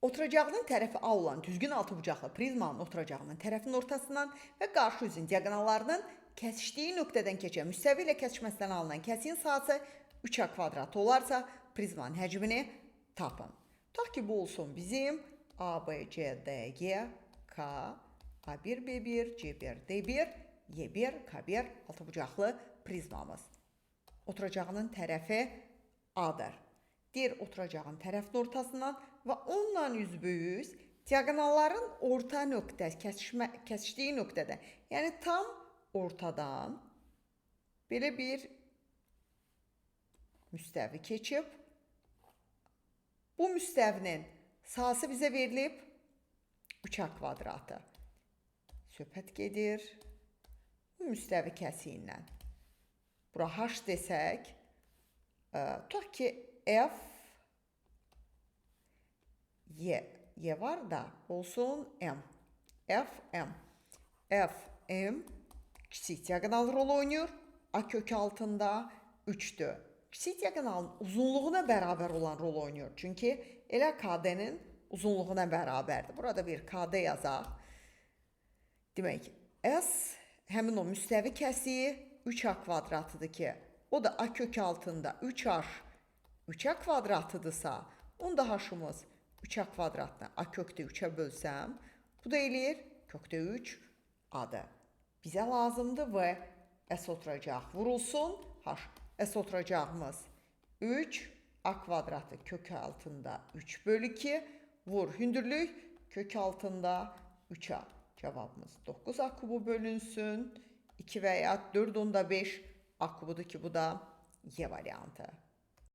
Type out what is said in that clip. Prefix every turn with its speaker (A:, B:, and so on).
A: Oturacağının tərəfi A olan düzgün altıbucaqlı prizmanın oturacağının tərəfinin ortasından və qarşı üzün diaqonallarının kəsişdiyi nöqtədən keçən müstəvi ilə kəsişməsindən alınan kəsiyin sahəsi 3A kvadratı olarsa, prizmanın həcmini tapın. Tutaq ki, bu olsun bizim A, B, C, D, G, K, A1, B1, C1, D1, Y1, K1 altıbucaqlı prizmamız. Oturacağının tərəfi A-dır. Deyir, oturacağın tərəfin ortasından və onunla üzbəüz diaqonalların orta nöqtə, kəsişdiyi nöqtədə, yəni tam ortadan belə bir müstəvi keçib. Bu müstəvinin sahəsi bizə verilib 3A kvadratı. Söhbət gedir bu müstəvi kəsiyindən. Bura H desək, tutaq ki, F, Y var da, olsun M. F, M. F, M kiçik diaqonal rol oynayır. A kökü altında 3'dür. Kiçik diaqonalın uzunluğuna bərabər olan rol oynayır. Çünki elə KD-nin uzunluğuna bərabərdir. Burada bir KD yazaq. Demək, S həmin o müstəvi kəsiyi 3A kvadratıdır ki, o da A kökü altında 3H 3A kvadratıdırsa, onda H-ımız 3A kvadratını A kökdə 3-ə bölsəm, bu da eləyir kökdə 3 A-dır. Bizə lazımdır və S oturacaq vurulsun. H, S oturacağımız 3 A kvadratı kök altında 3 bölü 2 vur hündürlük kök altında 3A. Cavabımız 9A kubu bölünsün. 2 və ya 4 onda 5 A kubudur ki, bu da Y variantı.